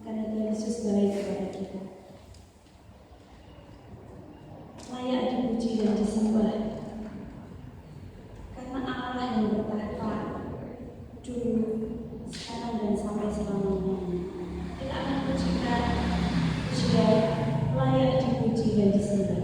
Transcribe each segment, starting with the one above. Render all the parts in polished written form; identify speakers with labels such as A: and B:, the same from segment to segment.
A: karena Tuhan Yesus baik kepada kita. Layak dipuji dan disembah, karena Allah yang bertahta dulu, sekarang dan sampai selamanya. Kita akan pujikan pujian layak dipuji dan disembah.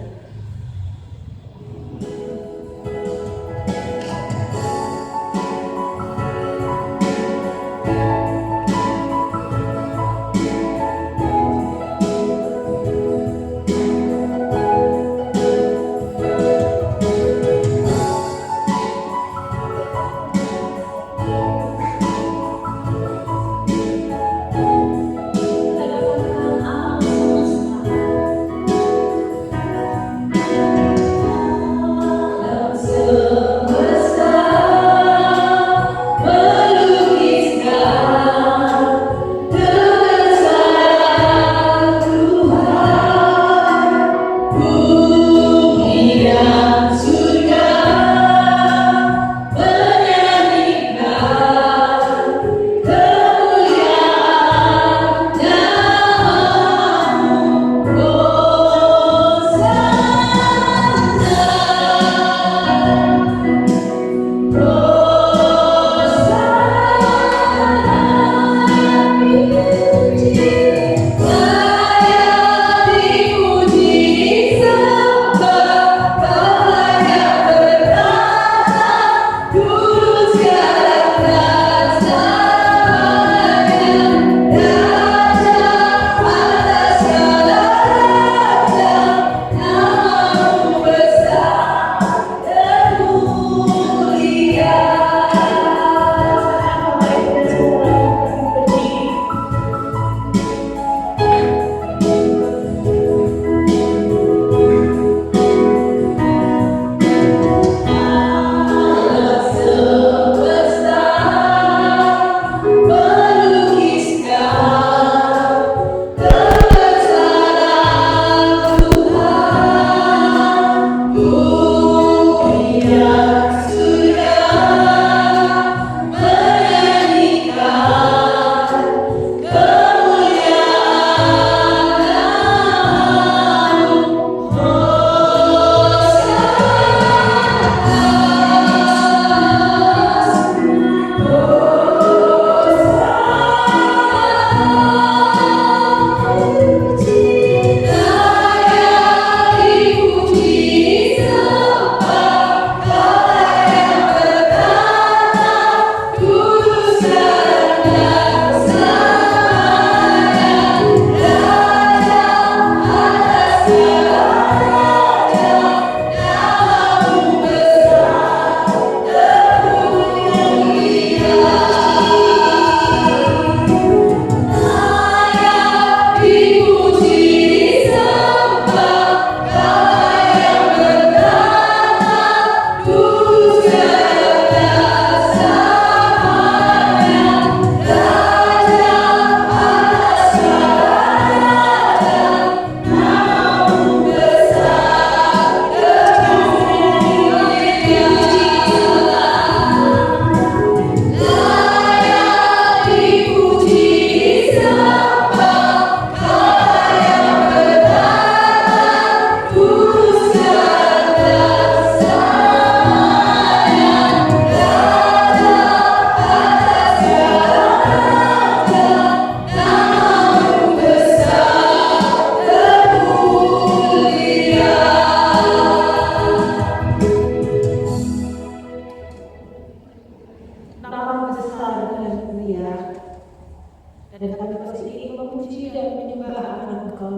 A: Dan kami masih ingin memuji dan menyembah akan Engkau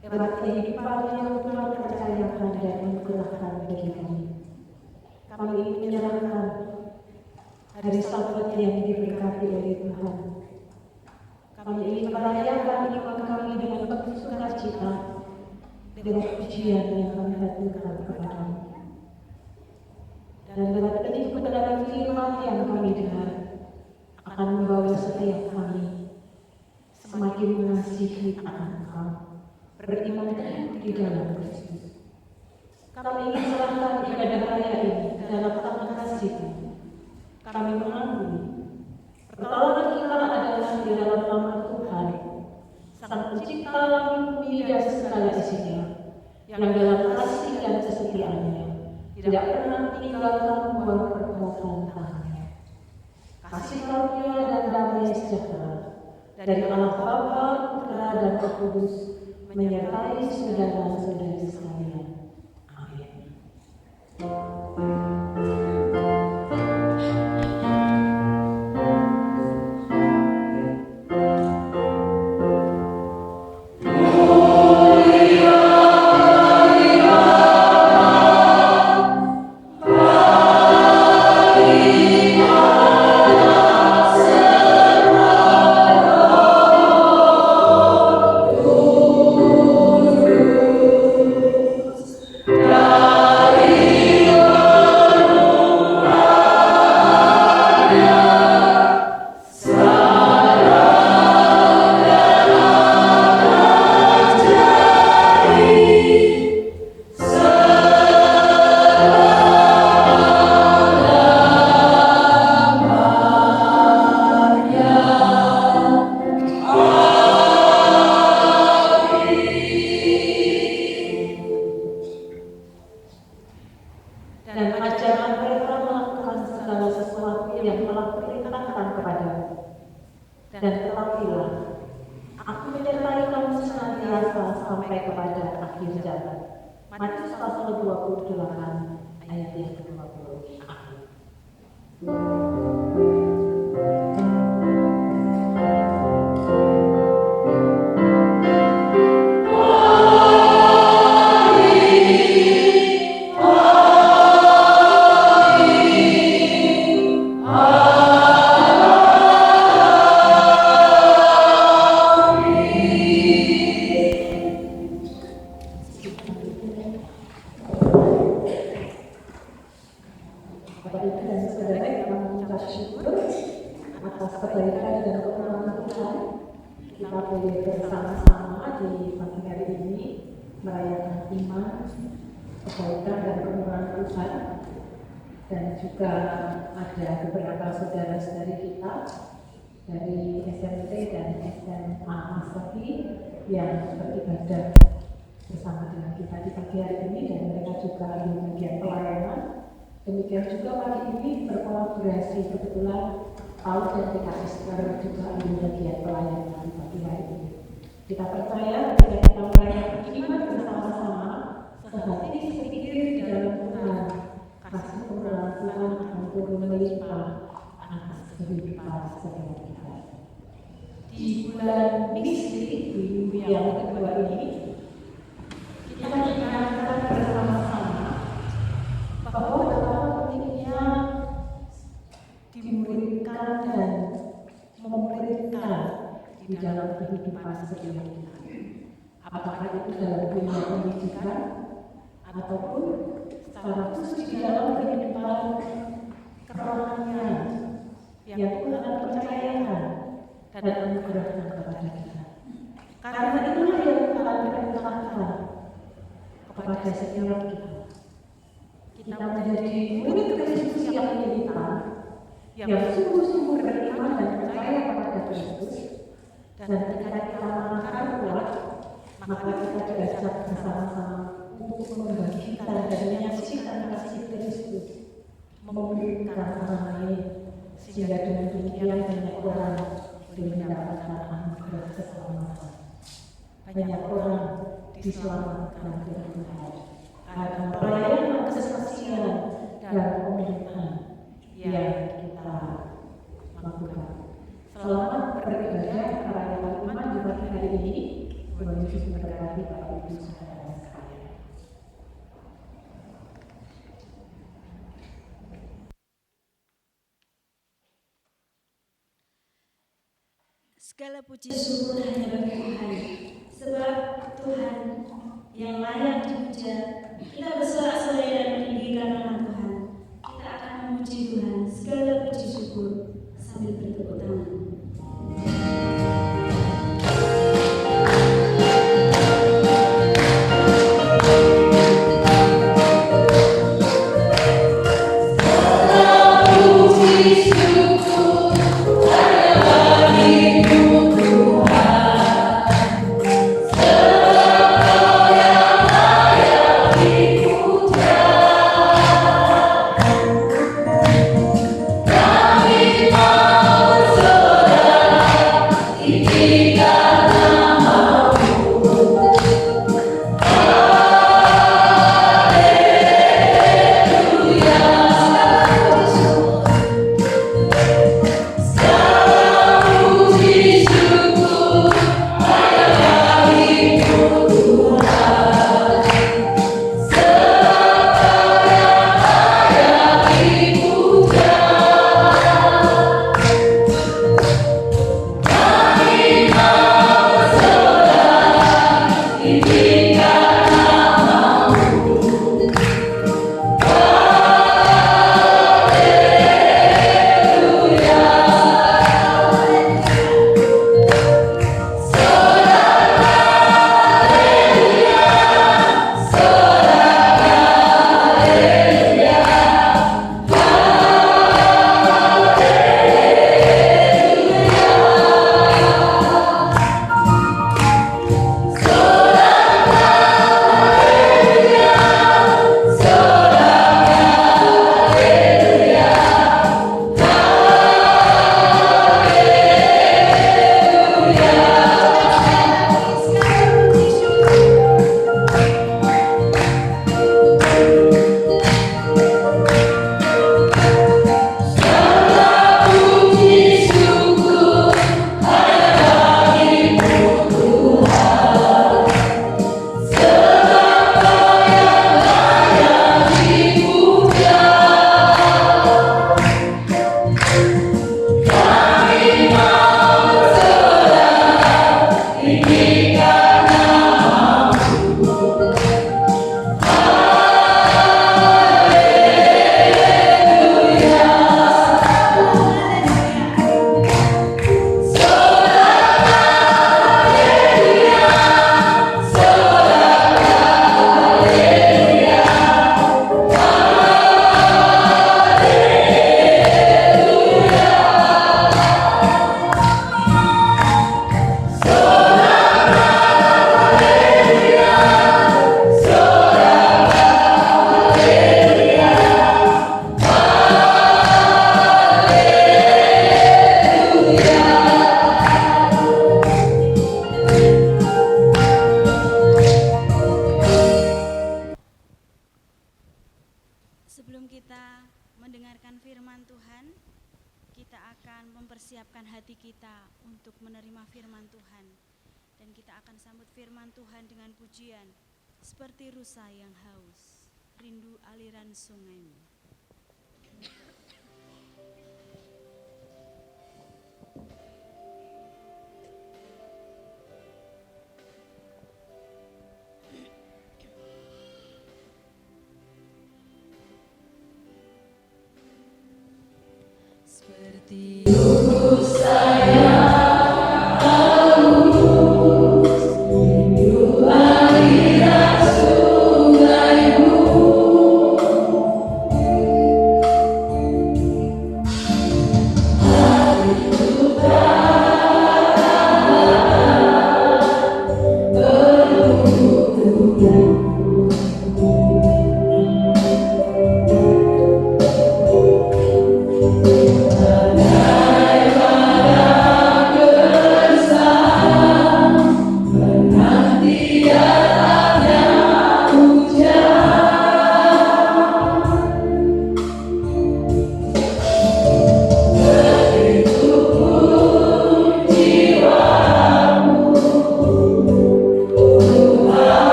A: lewat kehidupan yang Tuhan percayakan dan menggerakkan bagi kami. Kami ingin menyerahkan hari Sabat yang diberkati oleh Tuhan. Kami ingin merayakan iman kami dengan penuh sukacita lewat pujian yang kami haturkan kepada-Mu. Dan lewat benih kebenaran firman yang kami dengar akan membawa setiap kami semakin mengasihi akan Engkau, beriman di dalam Kristus. Kami ingin serahkan ibadah raya ini dalam tangan kasih-Mu. Kami mengakui pertolongan kita adalah di dalam nama Tuhan Sang Pencipta langit bumi dan segala isinya, yang dalam kasih dan kesetiaannya tidak pernah meninggalkan buah perbuatan tangannya. Kasih karunia dan damai sejahtera dari Allah Bapa, Putra dan Roh Kudus menyertai saudara-saudari sekalian. Amin. Dan ajarlah mereka melakukan segala sesuatu yang telah kuperintahkan kepadamu. Dan ketahuilah, aku menyertai kamu senantiasa sampai kepada akhir zaman. Matius pasal 28 ayat yang ke-20. Amin. Bapak Ibu dan Saudara yang mengucap syukur atas kebaikan dan kemenangan Tuhan, kita boleh bersama-sama di pagi hari ini merayakan iman, kebaikan dan kemenangan Tuhan. Dan juga ada beberapa saudara-saudari kita dari SMP dan SMA Masahi yang beribadah bersama dengan kita di pagi hari ini, dan mereka juga di bagian pelayanan. Demikian juga pagi ini berkolaborasi kebetulan Paul dan PKS juga di bagian pelayanan di pagi hari ini. Kita percaya ketika kita merayakan iman bersama-sama, sehati sepikir di dalam Tuhan, kasih penyertaan Tuhan akan turun melimpah atas kehidupan setiap kita. Di bulan misteri, di minggu yang kedua ini, kita mengingatkan bersama-sama bahwa betapa pentingnya dimuridkan dan memuridkan di dalam kehidupan setiap kita. Apakah itu dalam dunia pendidikan ataupun secara khusus di dalam kehidupan kerohanian yang Tuhan percayakan dan anugerahkan kepada kita. Karena itulah yang Tuhan perintahkan kepada setiap kita. Kita menjadi murid Kristus yang militan, yang sungguh-sungguh beriman dan percaya kepada Kristus. Dan ketika kita melangkah kuat, maka kita diajak bersama-sama untuk membagikan dan menyaksikan kasih Kristus, memuridkan orang lain, sehingga dengan demikian banyak orang boleh mendapatkan anugerah keselamatan. Banyak orang diselamatkan dari Tuhan karena pelayanan kesaksian dan pemerintahan yang kita lakukan. Selamat beribadah merayakan iman di pagi hari ini. Tuhan Yesus memberkati Bapak Ibu saudara sekalian.
B: Segala puji syukur hanya bagi Tuhan, sebab Tuhan yang layak dipuja. Kita bersorak-sorai dan meninggikan nama Tuhan. Kita akan memuji Tuhan. Segala puji syukur sambil bertepuk tangan. Sebelum kita mendengarkan firman Tuhan, kita akan mempersiapkan hati kita untuk menerima firman Tuhan. Dan kita akan sambut firman Tuhan dengan pujian, seperti rusa yang haus, rindu aliran sungaimu. Seperti rusa yang haus, rindu aliran sungaimu. Hatiku tak berhubung.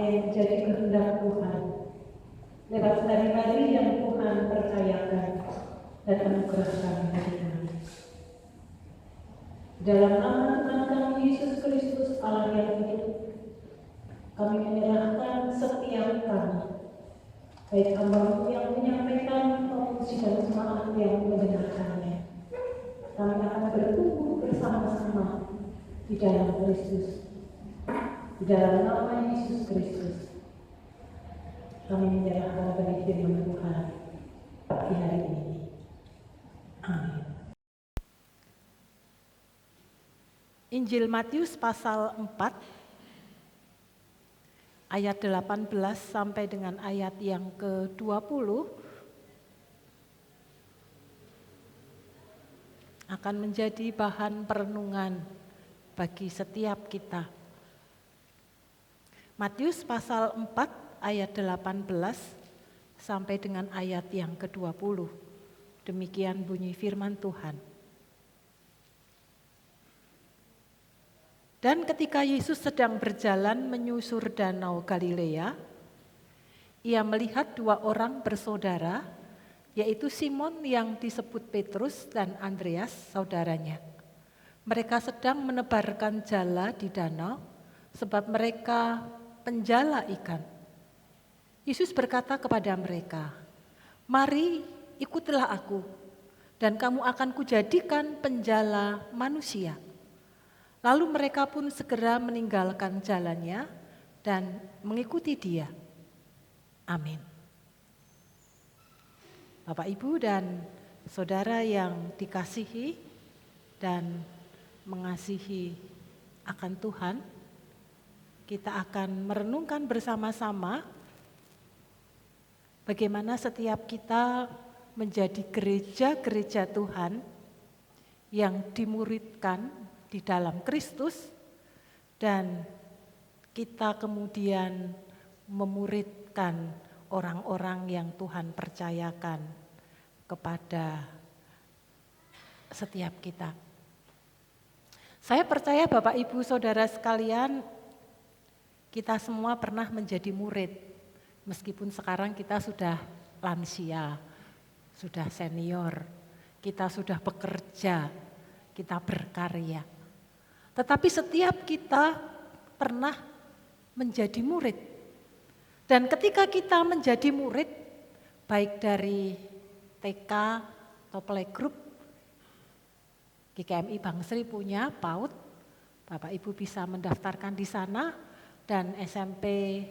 A: yang menjadi kehendak Tuhan lewat hari-hari yang Tuhan percayakan dan anugerahkan bagi kami. Dalam nama Tuhan kami Yesus Kristus Allah yang hidup, kami menyerahkan setiap kami, baik hamba yang menyampaikan maupun sidang jemaat yang mendengarkannya. Kami akan bertumbuh bersama-sama di dalam Kristus, di dalam nama Yesus Kristus. Kami menyerahkan bagi firman Tuhan di hari ini. Amin.
C: Injil Matius pasal 4 ayat 18 sampai dengan ayat yang ke-20 akan menjadi bahan perenungan bagi setiap kita. Matius pasal 4 ayat 18 sampai dengan ayat yang ke-20. Demikian bunyi firman Tuhan. Dan ketika Yesus sedang berjalan menyusur danau Galilea, ia melihat dua orang bersaudara, yaitu Simon yang disebut Petrus dan Andreas saudaranya. Mereka sedang menebarkan jala di danau, sebab mereka penjala ikan. Yesus berkata kepada mereka, "Mari ikutilah aku, dan kamu akan kujadikan penjala manusia." Lalu mereka pun segera meninggalkan jalannya dan mengikuti dia. Amin. Bapak, Ibu, dan saudara yang dikasihi dan mengasihi akan Tuhan, kita akan merenungkan bersama-sama bagaimana setiap kita menjadi gereja-gereja Tuhan yang dimuridkan di dalam Kristus, dan kita kemudian memuridkan orang-orang yang Tuhan percayakan kepada setiap kita. Saya percaya Bapak Ibu Saudara sekalian, kita semua pernah menjadi murid, meskipun sekarang kita sudah lansia, sudah senior, kita sudah bekerja, kita berkarya. Tetapi setiap kita pernah menjadi murid. Dan ketika kita menjadi murid, baik dari TK atau playgroup, GKMI Bangsri punya PAUD, Bapak Ibu bisa mendaftarkan di sana, dan SMP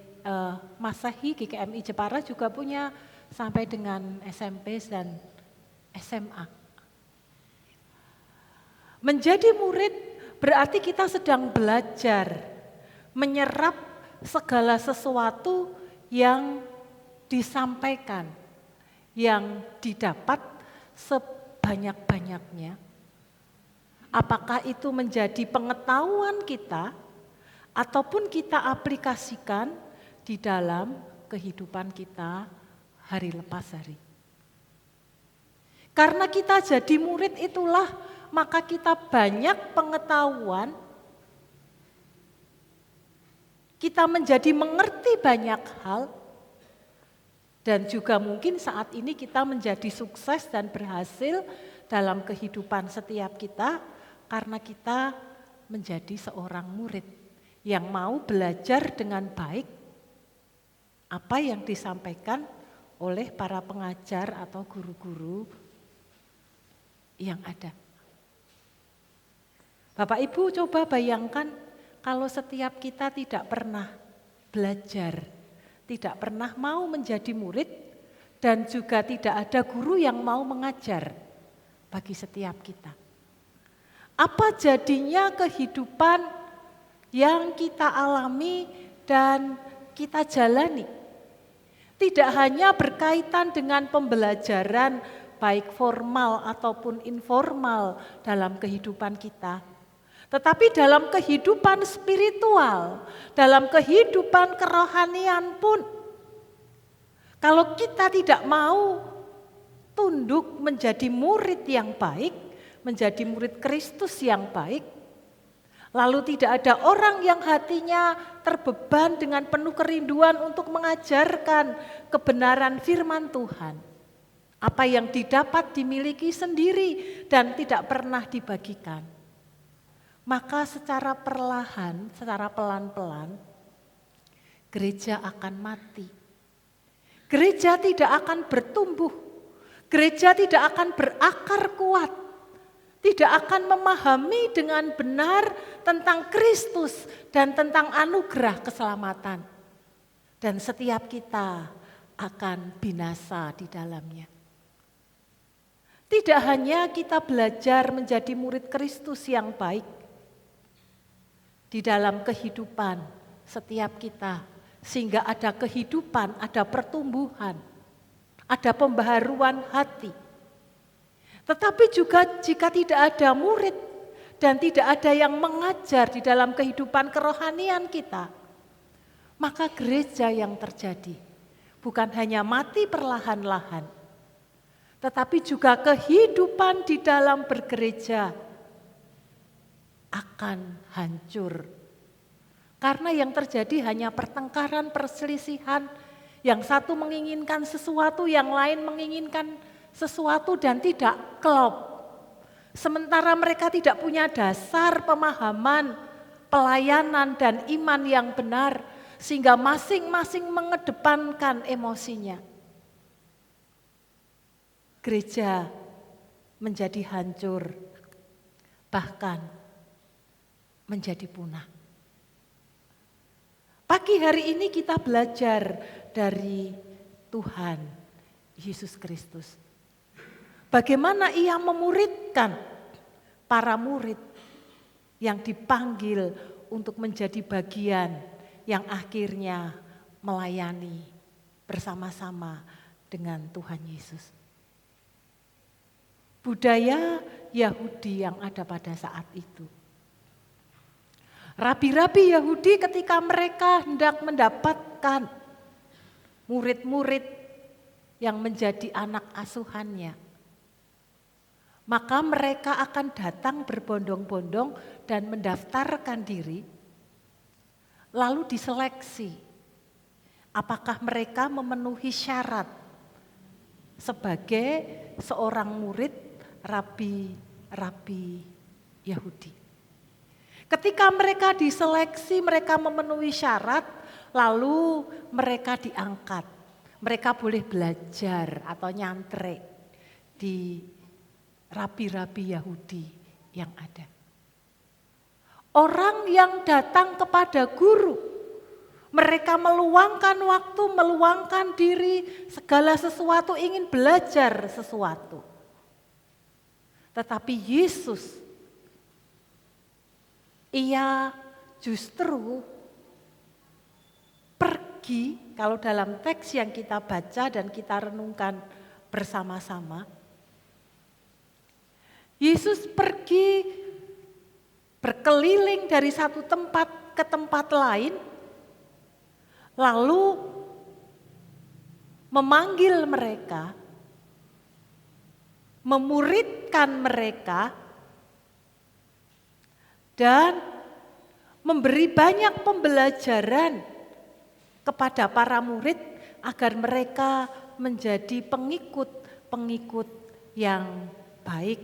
C: Masehi GKMI Jepara juga punya sampai dengan SMP dan SMA. Menjadi murid berarti kita sedang belajar, menyerap segala sesuatu yang disampaikan, yang didapat sebanyak-banyaknya. Apakah itu menjadi pengetahuan kita, ataupun kita aplikasikan di dalam kehidupan kita hari lepas hari. Karena kita jadi murid itulah, maka kita banyak pengetahuan, kita menjadi mengerti banyak hal, dan juga mungkin saat ini kita menjadi sukses dan berhasil dalam kehidupan setiap kita, karena kita menjadi seorang murid yang mau belajar dengan baik apa yang disampaikan oleh para pengajar atau guru-guru yang ada. Bapak Ibu coba bayangkan kalau setiap kita tidak pernah belajar, tidak pernah mau menjadi murid, dan juga tidak ada guru yang mau mengajar bagi setiap kita. Apa jadinya kehidupan yang kita alami dan kita jalani? Tidak hanya berkaitan dengan pembelajaran baik formal ataupun informal dalam kehidupan kita, tetapi dalam kehidupan spiritual, dalam kehidupan kerohanian pun, kalau kita tidak mau tunduk menjadi murid yang baik, menjadi murid Kristus yang baik, Lalu tidak ada orang yang hatinya terbeban dengan penuh kerinduan untuk mengajarkan kebenaran firman Tuhan. Apa yang didapat dimiliki sendiri dan tidak pernah dibagikan. Maka secara perlahan, secara pelan-pelan, gereja akan mati. Gereja tidak akan bertumbuh. Gereja tidak akan berakar kuat. Tidak akan memahami dengan benar tentang Kristus dan tentang anugerah keselamatan. Dan setiap kita akan binasa di dalamnya. Tidak hanya kita belajar menjadi murid Kristus yang baik. Di dalam kehidupan setiap kita. Sehingga ada kehidupan, ada pertumbuhan. Ada pembaharuan hati. Tetapi juga jika tidak ada murid dan tidak ada yang mengajar di dalam kehidupan kerohanian kita, maka gereja yang terjadi bukan hanya mati perlahan-lahan, tetapi juga kehidupan di dalam bergereja akan hancur. Karena yang terjadi hanya pertengkaran, perselisihan, yang satu menginginkan sesuatu, yang lain menginginkan sesuatu dan tidak klop. Sementara mereka tidak punya dasar pemahaman, pelayanan dan iman yang benar sehingga masing-masing mengedepankan emosinya. Gereja menjadi hancur, bahkan menjadi punah. Pagi hari ini kita belajar dari Tuhan Yesus Kristus. Bagaimana ia memuridkan para murid yang dipanggil untuk menjadi bagian yang akhirnya melayani bersama-sama dengan Tuhan Yesus. Budaya Yahudi yang ada pada saat itu. Rabi-rabi Yahudi ketika mereka hendak mendapatkan murid-murid yang menjadi anak asuhannya, maka mereka akan datang berbondong-bondong dan mendaftarkan diri, lalu diseleksi apakah mereka memenuhi syarat sebagai seorang murid rabi-rabi Yahudi. Ketika mereka diseleksi, mereka memenuhi syarat, lalu mereka diangkat. Mereka boleh belajar atau nyantre di rabi-rabi Yahudi yang ada. Orang yang datang kepada guru, mereka meluangkan waktu, meluangkan diri, segala sesuatu ingin belajar sesuatu. Tetapi Yesus, ia justru pergi, kalau dalam teks yang kita baca dan kita renungkan bersama-sama, Yesus pergi berkeliling dari satu tempat ke tempat lain, lalu memanggil mereka, memuridkan mereka, dan memberi banyak pembelajaran kepada para murid agar mereka menjadi pengikut-pengikut yang baik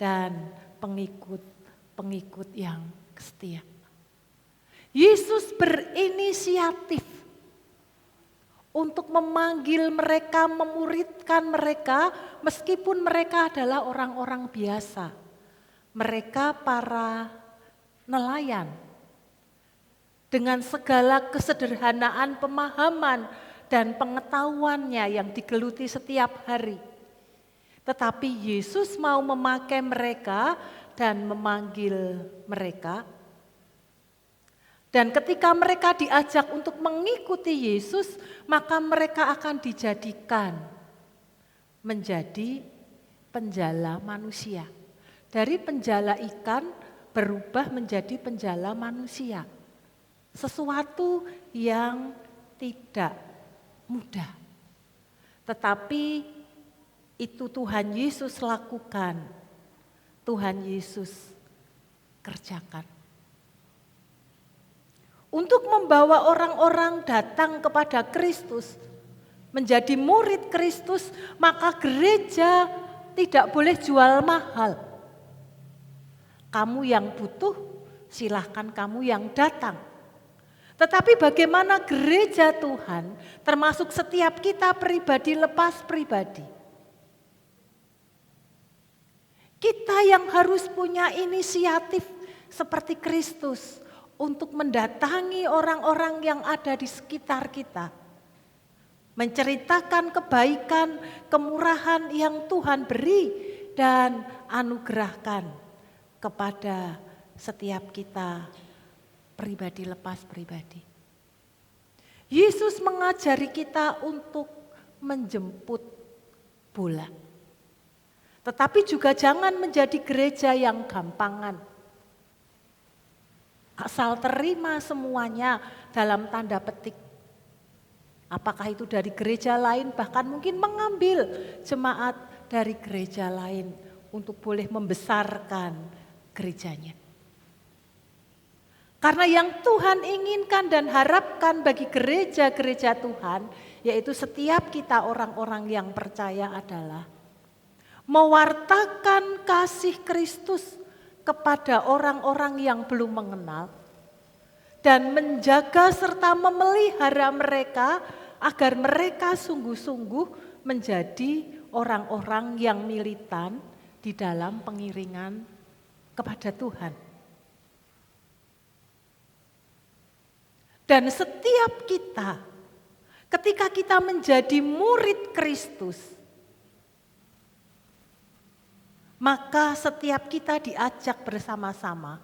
C: dan pengikut-pengikut yang setia. Yesus berinisiatif untuk memanggil mereka, memuridkan mereka, meskipun mereka adalah orang-orang biasa. Mereka para nelayan. Dengan segala kesederhanaan pemahaman dan pengetahuannya yang digeluti setiap hari. Tetapi Yesus mau memakai mereka dan memanggil mereka. Dan ketika mereka diajak untuk mengikuti Yesus, maka mereka akan dijadikan menjadi penjala manusia. Dari penjala ikan berubah menjadi penjala manusia. Sesuatu yang tidak mudah. Tetapi itu Tuhan Yesus lakukan, Tuhan Yesus kerjakan. untuk membawa orang-orang datang kepada Kristus, menjadi murid Kristus, maka gereja tidak boleh jual mahal. Kamu yang butuh, silahkan kamu yang datang. Tetapi bagaimana gereja Tuhan, termasuk setiap kita pribadi lepas pribadi. Kita yang harus punya inisiatif seperti Kristus untuk mendatangi orang-orang yang ada di sekitar kita. Menceritakan kebaikan, kemurahan yang Tuhan beri dan anugerahkan kepada setiap kita pribadi lepas pribadi. Yesus mengajari kita untuk menjemput bola. Tetapi juga jangan menjadi gereja yang gampangan. Asal terima semuanya dalam tanda petik. Apakah itu dari gereja lain, bahkan mungkin mengambil jemaat dari gereja lain untuk boleh membesarkan gerejanya. Karena yang Tuhan inginkan dan harapkan bagi gereja-gereja Tuhan, yaitu setiap kita orang-orang yang percaya adalah mewartakan kasih Kristus kepada orang-orang yang belum mengenal dan menjaga serta memelihara mereka agar mereka sungguh-sungguh menjadi orang-orang yang militan di dalam pengiringan kepada Tuhan. Dan setiap kita, ketika kita menjadi murid Kristus, maka setiap kita diajak bersama-sama.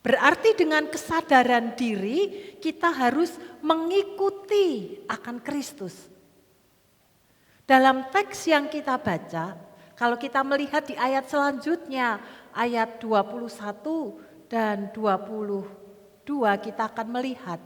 C: Berarti dengan kesadaran diri kita harus mengikuti akan Kristus. Dalam teks yang kita baca, kalau kita melihat di ayat selanjutnya, ayat 21 dan 22 kita akan melihat.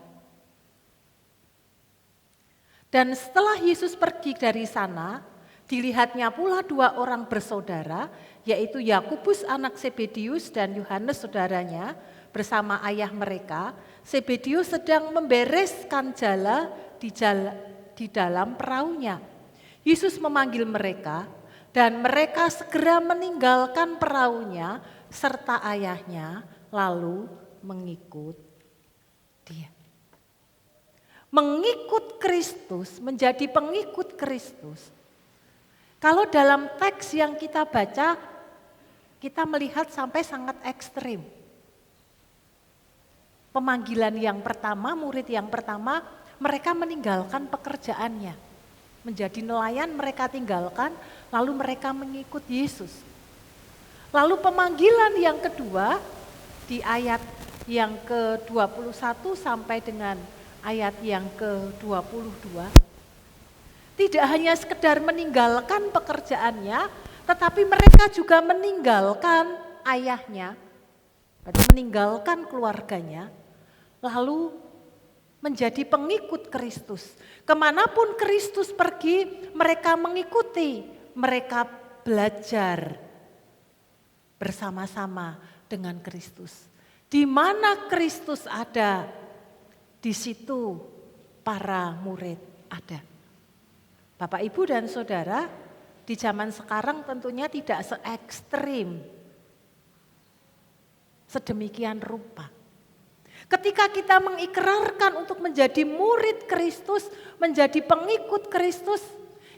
C: Dan setelah Yesus pergi dari sana, dilihatnya pula dua orang bersaudara, yaitu Yakobus anak Zebedius dan Yohanes saudaranya, bersama ayah mereka. Zebedius sedang membereskan jala di dalam perahunya. Yesus memanggil mereka dan mereka segera meninggalkan perahunya serta ayahnya lalu mengikut dia. Mengikut Kristus, menjadi pengikut Kristus. Kalau dalam teks yang kita baca, kita melihat sampai sangat ekstrim. Pemanggilan yang pertama, murid yang pertama, mereka meninggalkan pekerjaannya. Menjadi nelayan mereka tinggalkan, lalu mereka mengikut Yesus. Lalu pemanggilan yang kedua, di ayat yang ke-21 sampai dengan ayat yang ke-22, tidak hanya sekedar meninggalkan pekerjaannya, tetapi mereka juga meninggalkan ayahnya, meninggalkan keluarganya, lalu menjadi pengikut Kristus. Kemanapun Kristus pergi, mereka mengikuti, mereka belajar bersama-sama dengan Kristus. Di mana Kristus ada, di situ para murid ada. Bapak, Ibu, dan Saudara, di zaman sekarang tentunya tidak se-ekstrim sedemikian rupa. Ketika kita mengikrarkan untuk menjadi murid Kristus, menjadi pengikut Kristus,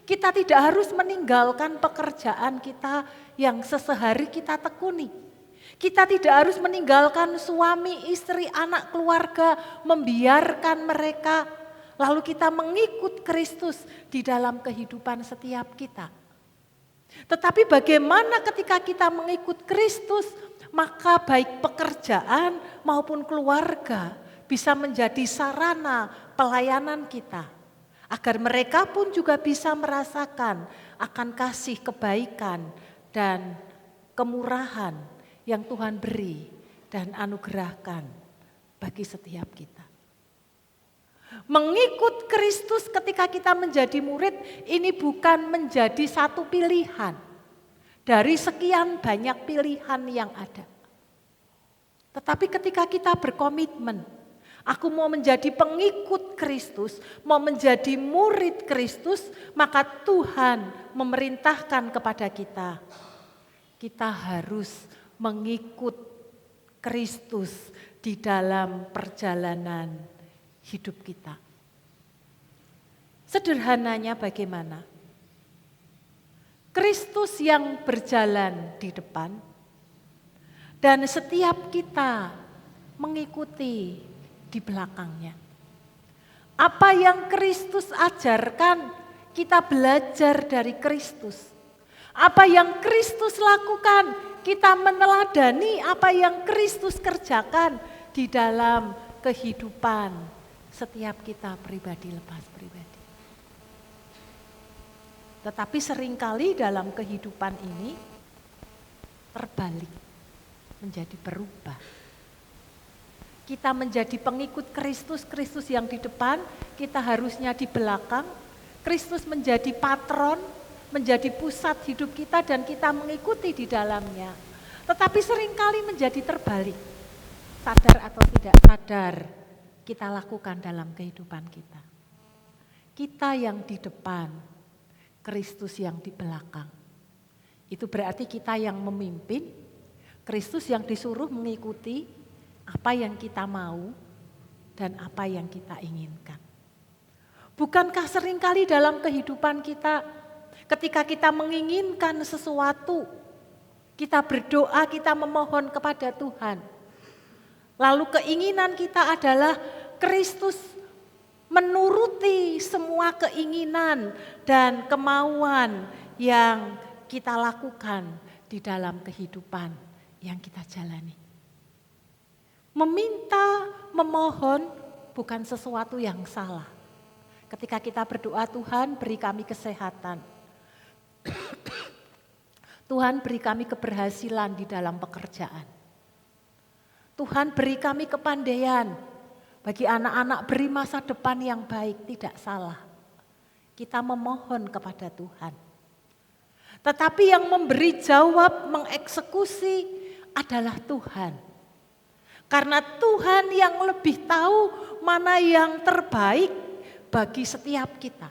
C: kita tidak harus meninggalkan pekerjaan kita yang sesehari kita tekuni. Kita tidak harus meninggalkan suami, istri, anak, keluarga, membiarkan mereka. Lalu kita mengikut Kristus di dalam kehidupan setiap kita. Tetapi bagaimana ketika kita mengikut Kristus, maka baik pekerjaan maupun keluarga bisa menjadi sarana pelayanan kita. Agar mereka pun juga bisa merasakan akan kasih kebaikan dan kemurahan yang Tuhan beri dan anugerahkan bagi setiap kita. Mengikut Kristus ketika kita menjadi murid, ini bukan menjadi satu pilihan dari sekian banyak pilihan yang ada. Tetapi ketika kita berkomitmen, aku mau menjadi pengikut Kristus, mau menjadi murid Kristus, maka Tuhan memerintahkan kepada kita. Kita harus mengikut Kristus di dalam perjalanan hidup kita. Sederhananya bagaimana? Kristus yang berjalan di depan, dan setiap kita mengikuti di belakangnya. Apa yang Kristus ajarkan, kita belajar dari Kristus. Apa yang Kristus lakukan, kita meneladani apa yang Kristus kerjakan di dalam kehidupan setiap kita pribadi lepas pribadi. Tetapi seringkali dalam kehidupan ini terbalik, menjadi berubah. Kita menjadi pengikut Kristus, Kristus yang di depan, kita harusnya di belakang. Kristus menjadi patron, menjadi pusat hidup kita dan kita mengikuti di dalamnya. Tetapi seringkali menjadi terbalik. Sadar atau tidak sadar, kita lakukan dalam kehidupan kita. Kita yang di depan, Kristus yang di belakang. Itu berarti kita yang memimpin, Kristus yang disuruh mengikuti apa yang kita mau dan apa yang kita inginkan. Bukankah seringkali dalam kehidupan kita, ketika kita menginginkan sesuatu, kita berdoa, kita memohon kepada Tuhan. Lalu keinginan kita adalah Kristus menuruti semua keinginan dan kemauan yang kita lakukan di dalam kehidupan yang kita jalani. Meminta, memohon bukan sesuatu yang salah. Ketika kita berdoa, Tuhan beri kami kesehatan. Tuhan beri kami keberhasilan di dalam pekerjaan. Tuhan beri kami kepandaian. Bagi anak-anak beri masa depan yang baik, tidak salah. Kita memohon kepada Tuhan. Tetapi yang memberi jawab, mengeksekusi adalah Tuhan. Karena Tuhan yang lebih tahu mana yang terbaik bagi setiap kita.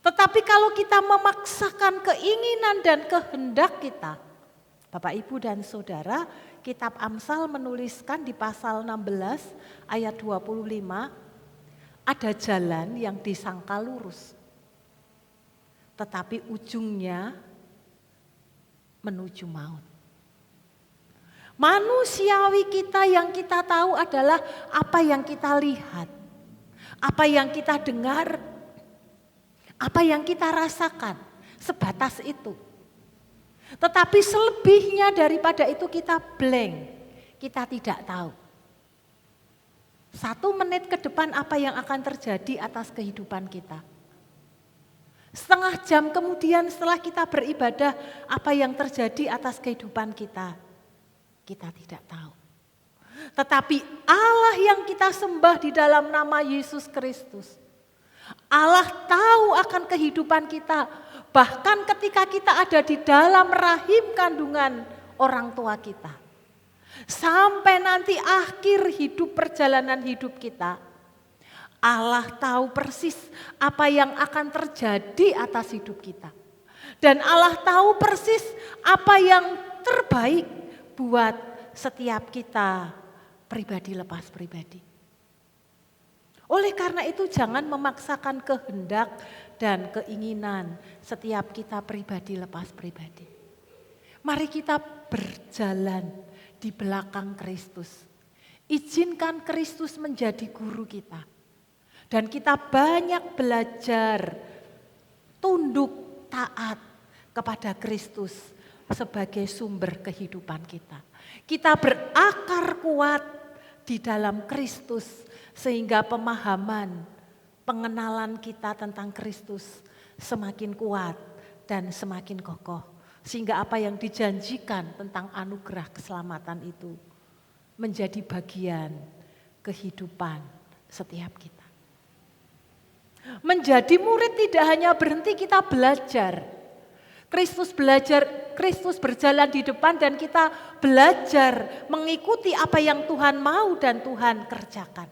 C: Tetapi kalau kita memaksakan keinginan dan kehendak kita, Bapak, Ibu, dan Saudara, kitab Amsal menuliskan di pasal 16 ayat 25, ada jalan yang disangka lurus, tetapi ujungnya menuju maut. Manusiawi kita yang kita tahu adalah apa yang kita lihat, apa yang kita dengar, apa yang kita rasakan, sebatas itu. Tetapi selebihnya daripada itu kita blank, kita tidak tahu. 1 menit ke depan apa yang akan terjadi atas kehidupan kita. Setengah jam kemudian setelah kita beribadah, apa yang terjadi atas kehidupan kita tidak tahu. Tetapi Allah yang kita sembah di dalam nama Yesus Kristus, Allah tahu akan kehidupan kita, bahkan ketika kita ada di dalam rahim kandungan orang tua kita. Sampai nanti akhir hidup, perjalanan hidup kita, Allah tahu persis apa yang akan terjadi atas hidup kita. Dan Allah tahu persis apa yang terbaik buat setiap kita pribadi lepas pribadi. Oleh karena itu jangan memaksakan kehendak dan keinginan setiap kita pribadi lepas pribadi. Mari kita berjalan di belakang Kristus. Izinkan Kristus menjadi guru kita. Dan kita banyak belajar, tunduk, taat kepada Kristus sebagai sumber kehidupan kita. Kita berakar kuat di dalam Kristus sehingga pemahaman, pengenalan kita tentang Kristus semakin kuat dan semakin kokoh. Sehingga apa yang dijanjikan tentang anugerah keselamatan itu menjadi bagian kehidupan setiap kita. Menjadi murid tidak hanya berhenti kita belajar, Kristus berjalan di depan dan kita belajar mengikuti apa yang Tuhan mau dan Tuhan kerjakan.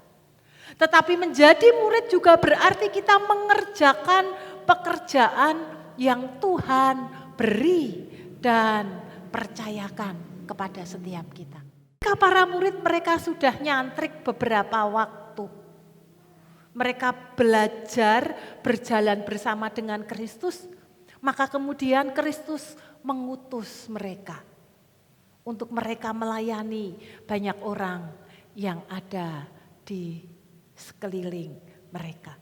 C: Tetapi menjadi murid juga berarti kita mengerjakan pekerjaan yang Tuhan beri dan percayakan kepada setiap kita. Ketika para murid mereka sudah nyantrik beberapa waktu, mereka belajar berjalan bersama dengan Kristus, maka kemudian Kristus mengutus mereka untuk mereka melayani banyak orang yang ada di sekeliling mereka.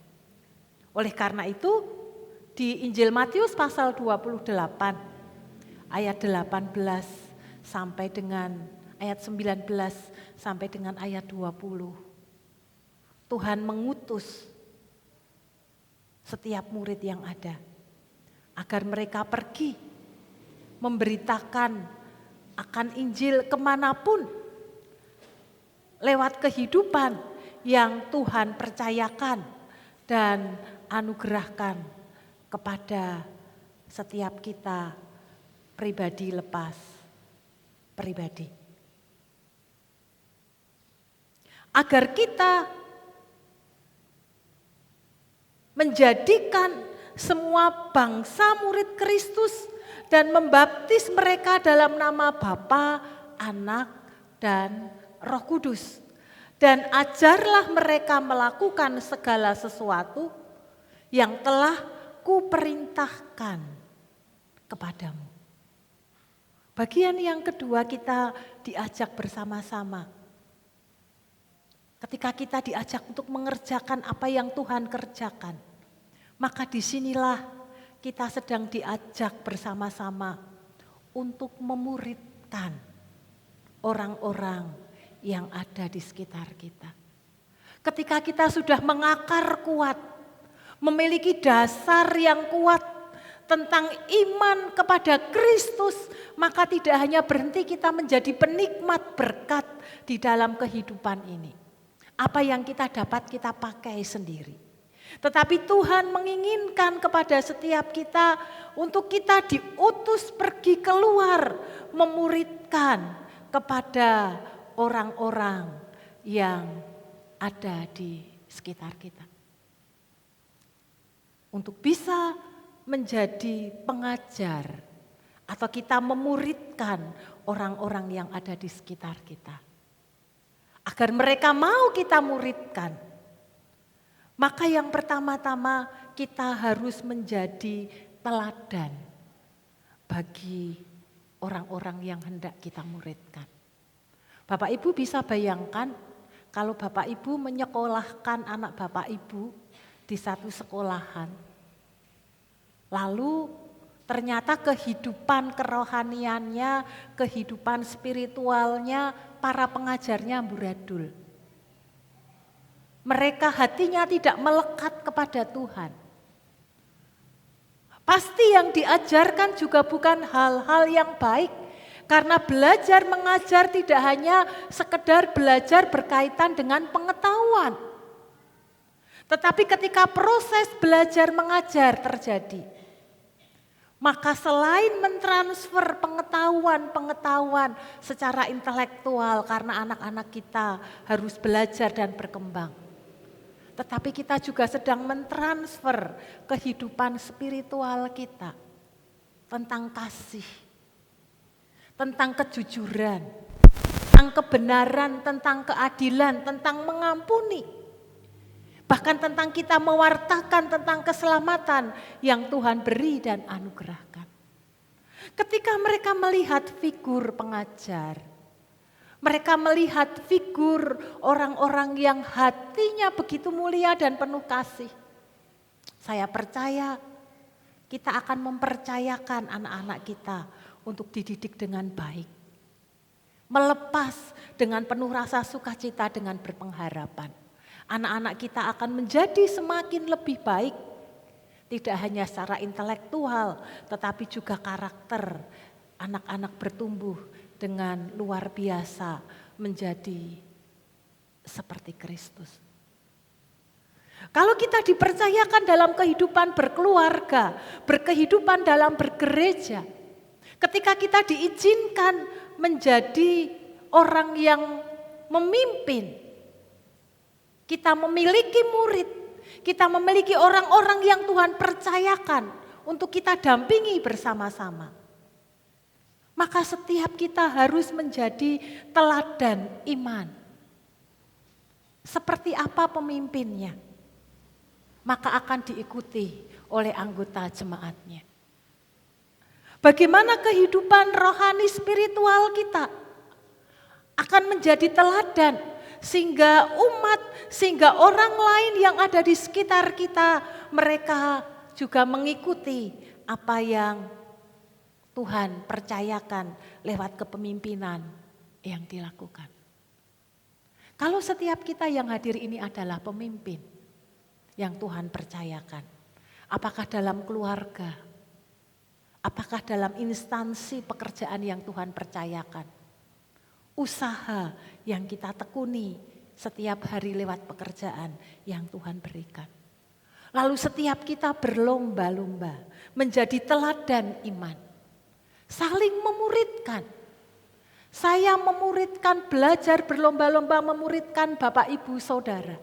C: Oleh karena itu di Injil Matius pasal 28 ayat 18 sampai dengan ayat 19 sampai dengan ayat 20. Tuhan mengutus setiap murid yang ada agar mereka pergi memberitakan akan Injil kemanapun lewat kehidupan yang Tuhan percayakan dan anugerahkan kepada setiap kita pribadi lepas pribadi. Agar kita menjadikan semua bangsa murid Kristus dan membaptis mereka dalam nama Bapa, Anak, dan Roh Kudus. Dan ajarlah mereka melakukan segala sesuatu yang telah kuperintahkan kepadamu. Bagian yang kedua kita diajak bersama-sama. Ketika kita diajak untuk mengerjakan apa yang Tuhan kerjakan, maka disinilah kita sedang diajak bersama-sama untuk memuridkan orang-orang yang ada di sekitar kita. Ketika kita sudah mengakar kuat, memiliki dasar yang kuat tentang iman kepada Kristus, maka tidak hanya berhenti kita menjadi penikmat berkat di dalam kehidupan ini. Apa yang kita dapat kita pakai sendiri. Tetapi Tuhan menginginkan kepada setiap kita untuk kita diutus pergi keluar memuridkan kepada orang-orang yang ada di sekitar kita. Untuk bisa menjadi pengajar atau kita memuridkan orang-orang yang ada di sekitar kita. Agar mereka mau kita muridkan. Maka yang pertama-tama kita harus menjadi teladan bagi orang-orang yang hendak kita muridkan. Bapak Ibu bisa bayangkan kalau Bapak Ibu menyekolahkan anak Bapak Ibu di satu sekolahan. Lalu ternyata kehidupan kerohaniannya, kehidupan spiritualnya, para pengajarnya amburadul. Mereka hatinya tidak melekat kepada Tuhan. Pasti yang diajarkan juga bukan hal-hal yang baik. Karena belajar mengajar tidak hanya sekedar belajar berkaitan dengan pengetahuan. Tetapi ketika proses belajar mengajar terjadi, maka selain mentransfer pengetahuan secara intelektual karena anak-anak kita harus belajar dan berkembang. Tetapi kita juga sedang mentransfer kehidupan spiritual kita tentang kasih, tentang kejujuran, tentang kebenaran, tentang keadilan, tentang mengampuni. Bahkan tentang kita mewartakan tentang keselamatan yang Tuhan beri dan anugerahkan. Ketika mereka melihat figur pengajar, mereka melihat figur orang-orang yang hatinya begitu mulia dan penuh kasih. Saya percaya kita akan mempercayakan anak-anak kita untuk dididik dengan baik. Melepas dengan penuh rasa sukacita dengan berpengharapan. Anak-anak kita akan menjadi semakin lebih baik. Tidak hanya secara intelektual, tetapi juga karakter. Anak-anak bertumbuh dengan luar biasa menjadi seperti Kristus. Kalau kita dipercayakan dalam kehidupan berkeluarga, berkehidupan dalam bergereja, ketika kita diizinkan menjadi orang yang memimpin, kita memiliki murid, kita memiliki orang-orang yang Tuhan percayakan untuk kita dampingi bersama-sama. Maka setiap kita harus menjadi teladan iman. Seperti apa pemimpinnya, maka akan diikuti oleh anggota jemaatnya. Bagaimana kehidupan rohani spiritual kita akan menjadi teladan sehingga umat, sehingga orang lain yang ada di sekitar kita, mereka juga mengikuti apa yang Tuhan percayakan lewat kepemimpinan yang dilakukan. Kalau setiap kita yang hadir ini adalah pemimpin yang Tuhan percayakan, apakah dalam keluarga, apakah dalam instansi pekerjaan yang Tuhan percayakan, usaha yang kita tekuni setiap hari lewat pekerjaan yang Tuhan berikan. Lalu setiap kita berlomba-lomba menjadi teladan iman. Saling memuridkan. Saya memuridkan, belajar berlomba-lomba memuridkan Bapak Ibu Saudara.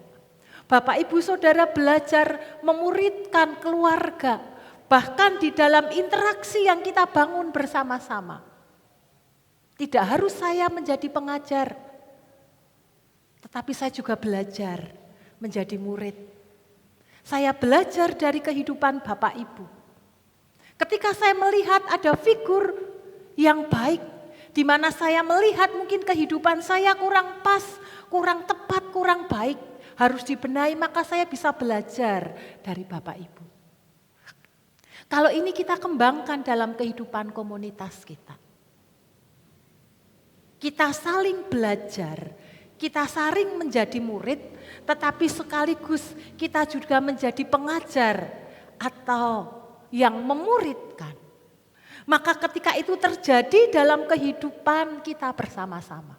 C: Bapak Ibu Saudara belajar memuridkan keluarga. Bahkan di dalam interaksi yang kita bangun bersama-sama. Tidak harus saya menjadi pengajar. Tetapi saya juga belajar menjadi murid. Saya belajar dari kehidupan Bapak Ibu. Ketika saya melihat ada figur yang baik, di mana saya melihat mungkin kehidupan saya kurang pas, kurang tepat, kurang baik, harus dibenahi, maka saya bisa belajar dari Bapak Ibu. Kalau ini kita kembangkan dalam kehidupan komunitas kita. Kita saling belajar, kita saling menjadi murid, tetapi sekaligus kita juga menjadi pengajar atau yang memuridkan. Maka ketika itu terjadi dalam kehidupan kita bersama-sama,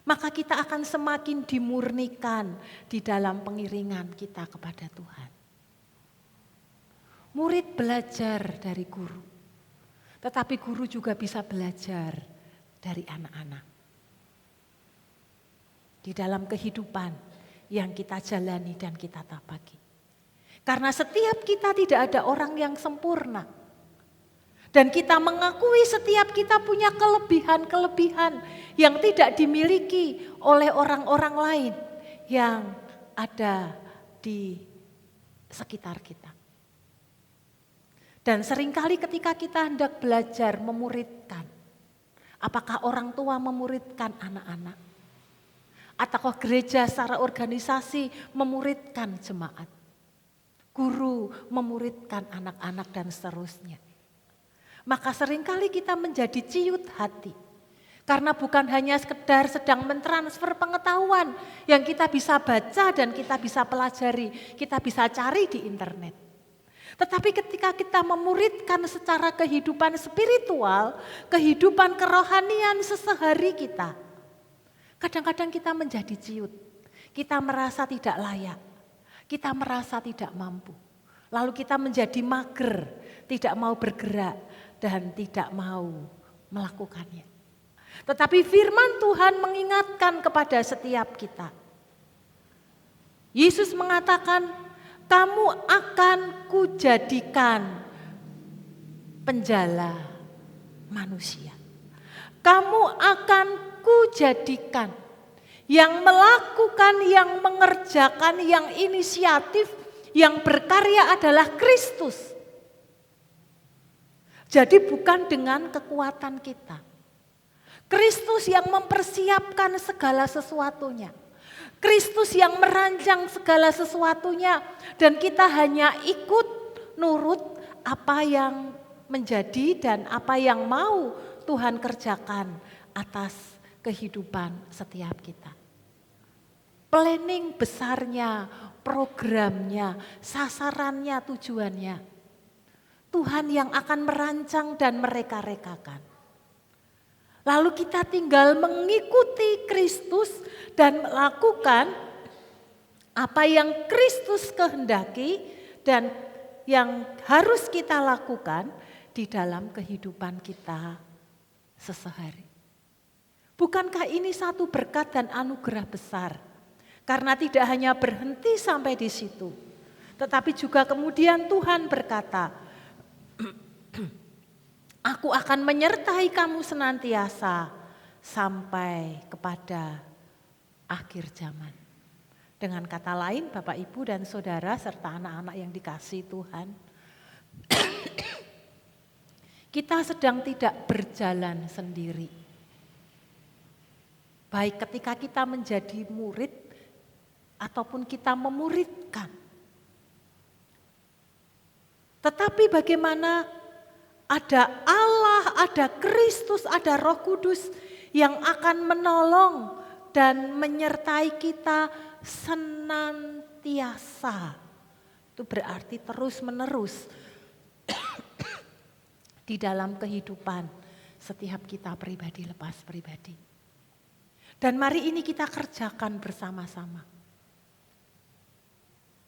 C: maka kita akan semakin dimurnikan di dalam pengiringan kita kepada Tuhan. Murid belajar dari guru, tetapi guru juga bisa belajar dari anak-anak. Di dalam kehidupan yang kita jalani dan kita tapaki. Karena setiap kita tidak ada orang yang sempurna. Dan kita mengakui setiap kita punya kelebihan-kelebihan yang tidak dimiliki oleh orang-orang lain yang ada di sekitar kita. Dan seringkali ketika kita hendak belajar memuridkan, apakah orang tua memuridkan anak-anak? Ataukah gereja secara organisasi memuridkan jemaat? Guru memuridkan anak-anak dan seterusnya. Maka seringkali kita menjadi ciut hati. Karena bukan hanya sekedar sedang mentransfer pengetahuan yang kita bisa baca dan kita bisa pelajari, kita bisa cari di internet. Tetapi ketika kita memuridkan secara kehidupan spiritual, kehidupan kerohanian sesehari kita, kadang-kadang kita menjadi ciut, kita merasa tidak layak, kita merasa tidak mampu. Lalu kita menjadi mager, tidak mau bergerak dan tidak mau melakukannya. Tetapi firman Tuhan mengingatkan kepada setiap kita. Yesus mengatakan, kamu akan kujadikan penjala manusia. Kamu akan kujadikan yang melakukan, yang mengerjakan, yang inisiatif, yang berkarya adalah Kristus. Jadi bukan dengan kekuatan kita. Kristus yang mempersiapkan segala sesuatunya. Kristus yang merancang segala sesuatunya. Dan kita hanya ikut nurut apa yang menjadi dan apa yang mau Tuhan kerjakan atas kehidupan setiap kita. Planning besarnya, programnya, sasarannya, tujuannya. Tuhan yang akan merancang dan mereka-rekakan. Lalu kita tinggal mengikuti Kristus dan melakukan Apa yang Kristus kehendaki dan yang harus kita lakukan di dalam kehidupan kita sehari-hari. Bukankah ini satu berkat dan anugerah besar? Karena tidak hanya berhenti sampai di situ, tetapi juga kemudian Tuhan berkata, Aku akan menyertai kamu senantiasa sampai kepada akhir zaman. Dengan kata lain, Bapak, Ibu, dan Saudara, serta anak-anak yang dikasihi Tuhan, kita sedang tidak berjalan sendiri. Baik ketika kita menjadi murid, ataupun kita memuridkan. Tetapi bagaimana ada Allah, ada Kristus, ada Roh Kudus yang akan menolong dan menyertai kita senantiasa. Itu berarti terus-menerus di dalam kehidupan setiap kita pribadi lepas pribadi. Dan mari ini kita kerjakan bersama-sama.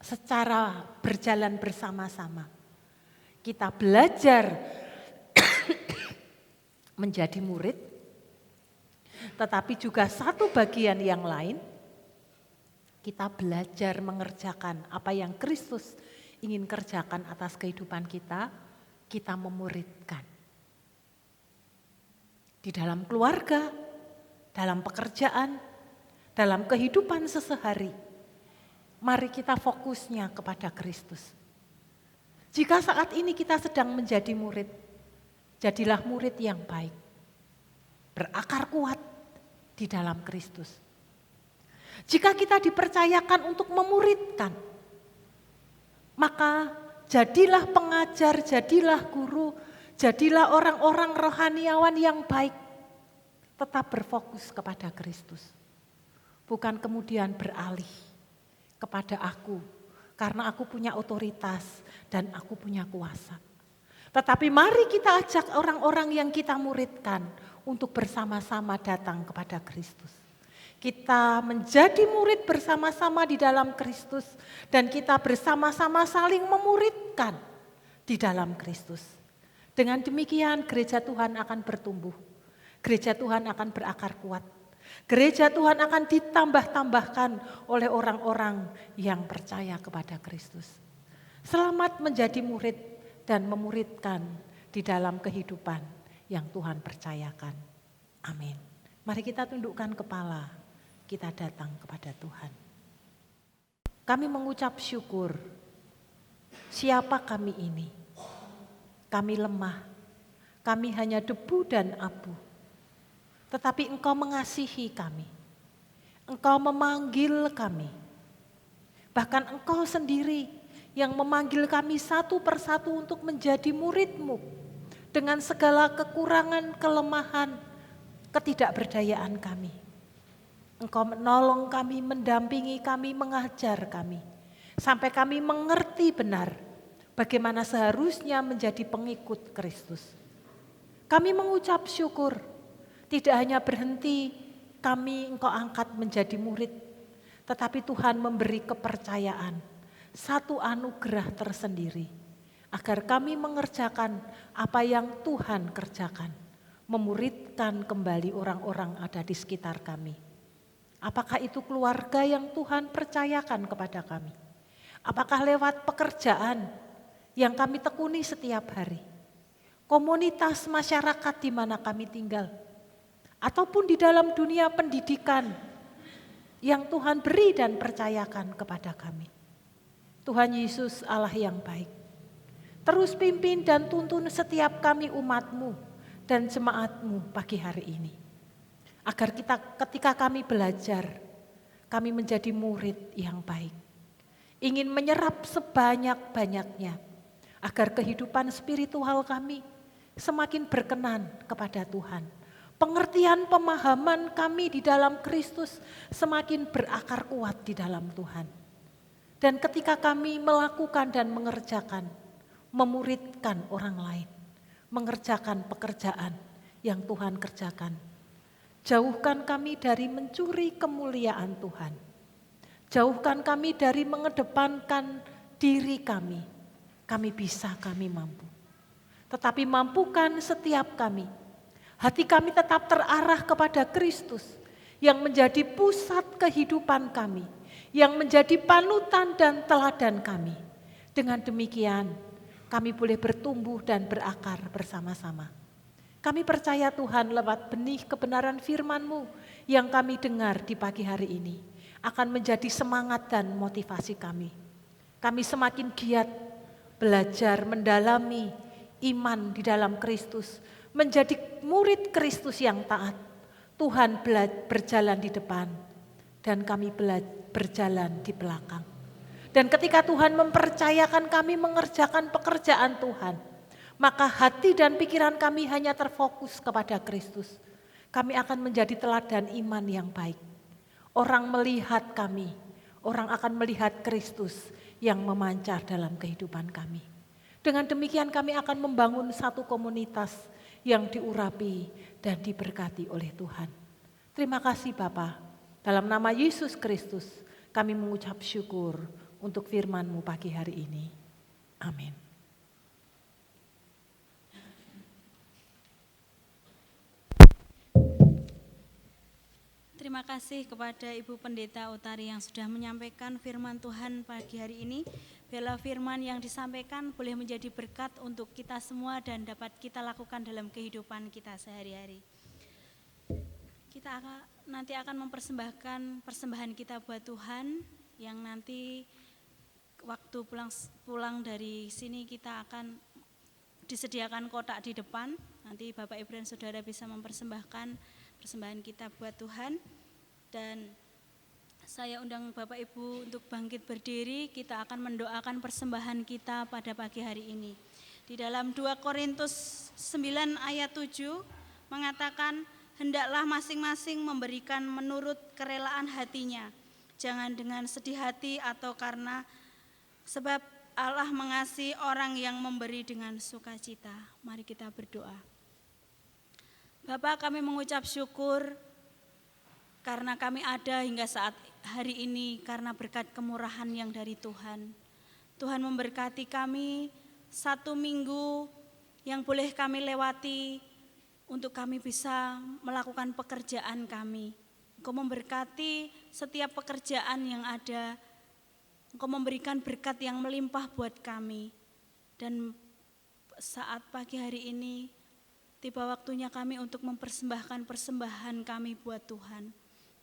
C: Secara berjalan bersama-sama. Kita belajar menjadi murid, tetapi juga satu bagian yang lain, kita belajar mengerjakan apa yang Kristus ingin kerjakan atas kehidupan kita, kita memuridkan. Di dalam keluarga, dalam pekerjaan, dalam kehidupan sehari-hari, mari kita fokusnya kepada Kristus. Jika saat ini kita sedang menjadi murid, jadilah murid yang baik, berakar kuat di dalam Kristus. Jika kita dipercayakan untuk memuridkan, maka jadilah pengajar, jadilah guru, jadilah orang-orang rohaniawan yang baik. Tetap berfokus kepada Kristus. Bukan kemudian beralih kepada aku, karena aku punya otoritas dan aku punya kuasa. Tetapi mari kita ajak orang-orang yang kita muridkan untuk bersama-sama datang kepada Kristus. Kita menjadi murid bersama-sama di dalam Kristus dan kita bersama-sama saling memuridkan di dalam Kristus. Dengan demikian gereja Tuhan akan bertumbuh. Gereja Tuhan akan berakar kuat. Gereja Tuhan akan ditambah-tambahkan oleh orang-orang yang percaya kepada Kristus. Selamat menjadi murid dan memuridkan di dalam kehidupan yang Tuhan percayakan. Amin. Mari kita tundukkan kepala, kita datang kepada Tuhan. Kami mengucap syukur, siapa kami ini? Kami lemah, kami hanya debu dan abu. Tetapi Engkau mengasihi kami, Engkau memanggil kami. Bahkan Engkau sendiri yang memanggil kami satu persatu untuk menjadi murid-Mu. Dengan segala kekurangan, kelemahan, ketidakberdayaan kami. Engkau menolong kami, mendampingi kami, mengajar kami. Sampai kami mengerti benar bagaimana seharusnya menjadi pengikut Kristus. Kami mengucap syukur. Tidak hanya berhenti kami Engkau angkat menjadi murid, tetapi Tuhan memberi kepercayaan, satu anugerah tersendiri, agar kami mengerjakan apa yang Tuhan kerjakan, memuridkan kembali orang-orang ada di sekitar kami. Apakah itu keluarga yang Tuhan percayakan kepada kami? Apakah lewat pekerjaan yang kami tekuni setiap hari? Komunitas masyarakat di mana kami tinggal? Ataupun di dalam dunia pendidikan yang Tuhan beri dan percayakan kepada kami. Tuhan Yesus Allah yang baik, terus pimpin dan tuntun setiap kami umat-Mu dan jemaat-Mu pagi hari ini. Agar kita ketika kami belajar, kami menjadi murid yang baik. Ingin menyerap sebanyak-banyaknya, agar kehidupan spiritual kami semakin berkenan kepada Tuhan. Pengertian pemahaman kami di dalam Kristus semakin berakar kuat di dalam Tuhan. Dan ketika kami melakukan dan mengerjakan, memuridkan orang lain, mengerjakan pekerjaan yang Tuhan kerjakan, jauhkan kami dari mencuri kemuliaan Tuhan. Jauhkan kami dari mengedepankan diri kami. Kami bisa, kami mampu. Tetapi mampukan setiap kami. Hati kami tetap terarah kepada Kristus yang menjadi pusat kehidupan kami, yang menjadi panutan dan teladan kami. Dengan demikian, kami boleh bertumbuh dan berakar bersama-sama. Kami percaya Tuhan lewat benih kebenaran firman-Mu yang kami dengar di pagi hari ini akan menjadi semangat dan motivasi kami. Kami semakin giat belajar mendalami iman di dalam Kristus, menjadi murid Kristus yang taat. Tuhan berjalan di depan dan kami berjalan di belakang. Dan ketika Tuhan mempercayakan kami mengerjakan pekerjaan Tuhan, maka hati dan pikiran kami hanya terfokus kepada Kristus. Kami akan menjadi teladan iman yang baik. Orang melihat kami, orang akan melihat Kristus yang memancar dalam kehidupan kami. Dengan demikian kami akan membangun satu komunitas yang diurapi dan diberkati oleh Tuhan. Terima kasih Bapa. Dalam nama Yesus Kristus kami mengucap syukur untuk firman-Mu pagi hari ini. Amin.
B: Terima kasih kepada Ibu Pendeta Utari yang sudah menyampaikan firman Tuhan pagi hari ini. Biarlah firman yang disampaikan boleh menjadi berkat untuk kita semua dan dapat kita lakukan dalam kehidupan kita sehari-hari. Kita nanti akan mempersembahkan persembahan kita buat Tuhan, yang nanti waktu pulang dari sini kita akan disediakan kotak di depan. Nanti Bapak Ibu dan Saudara bisa mempersembahkan persembahan kita buat Tuhan. Dan saya undang Bapak Ibu untuk bangkit berdiri, kita akan mendoakan persembahan kita pada pagi hari ini. Di dalam 2 Korintus 9 ayat 7 mengatakan, hendaklah masing-masing memberikan menurut kerelaan hatinya, jangan dengan sedih hati atau karena sebab Allah mengasihi orang yang memberi dengan sukacita. Mari kita berdoa. Bapa, kami mengucap syukur karena kami ada hingga saat hari ini karena berkat kemurahan yang dari Tuhan. Tuhan memberkati kami 1 minggu yang boleh kami lewati untuk kami bisa melakukan pekerjaan kami. Engkau memberkati setiap pekerjaan yang ada. Engkau memberikan berkat yang melimpah buat kami. Dan saat pagi hari ini tiba waktunya kami untuk mempersembahkan persembahan kami buat Tuhan.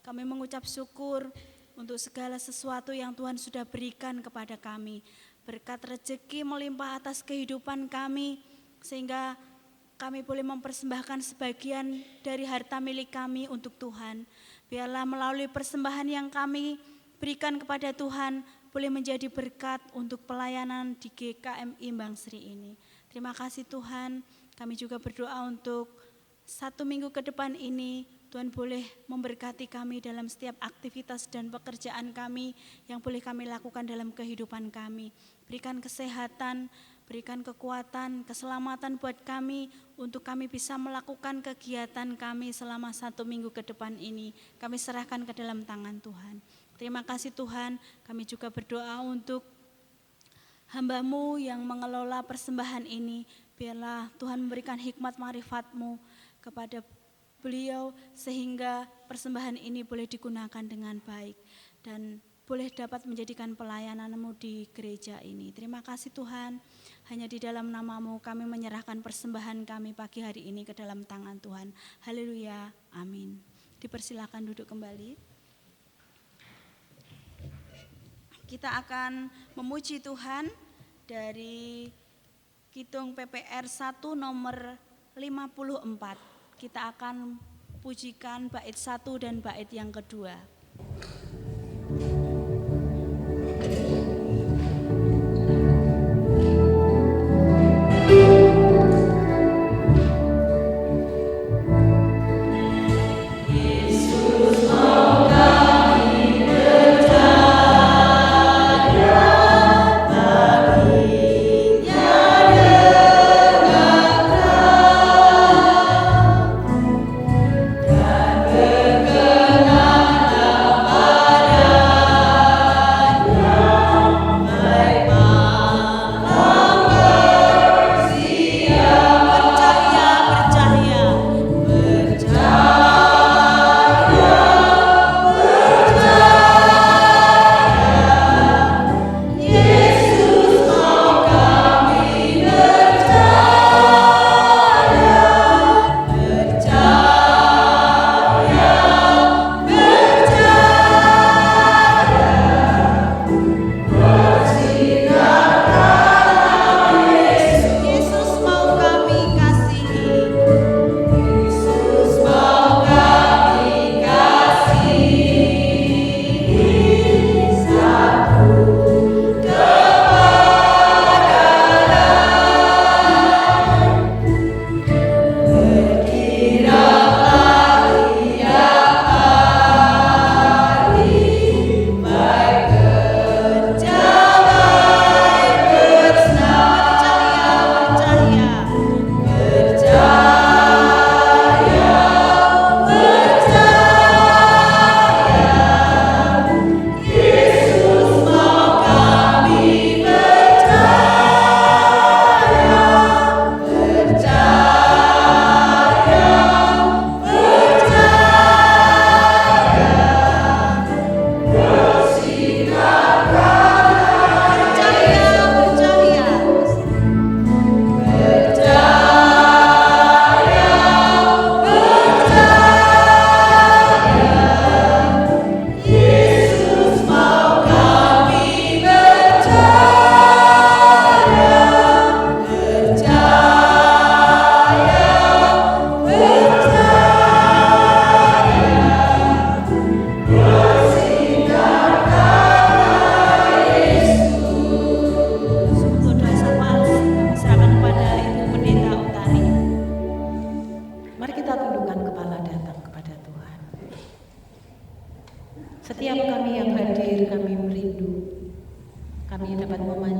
B: Kami mengucap syukur untuk segala sesuatu yang Tuhan sudah berikan kepada kami. Berkat rezeki melimpah atas kehidupan kami, sehingga kami boleh mempersembahkan sebagian dari harta milik kami untuk Tuhan. Biarlah melalui persembahan yang kami berikan kepada Tuhan, boleh menjadi berkat untuk pelayanan di GKMI Bang Sri ini. Terima kasih Tuhan, kami juga berdoa untuk 1 minggu ke depan ini, Tuhan boleh memberkati kami dalam setiap aktivitas dan pekerjaan kami yang boleh kami lakukan dalam kehidupan kami. Berikan kesehatan, berikan kekuatan, keselamatan buat kami untuk kami bisa melakukan kegiatan kami selama 1 minggu ke depan ini. Kami serahkan ke dalam tangan Tuhan. Terima kasih Tuhan, kami juga berdoa untuk hamba-Mu yang mengelola persembahan ini. Biarlah Tuhan memberikan hikmat marifat-Mu kepada beliau sehingga persembahan ini boleh digunakan dengan baik dan boleh dapat menjadikan pelayanan-Mu di gereja ini. Terima kasih Tuhan, hanya di dalam nama-Mu kami menyerahkan persembahan kami pagi hari ini ke dalam tangan Tuhan. Haleluya, amin. Dipersilakan duduk kembali. Kita akan memuji Tuhan dari Kidung PPR 1 nomor 54. Kita akan pujikan bait 1 dan bait yang kedua.
D: Dan berkenan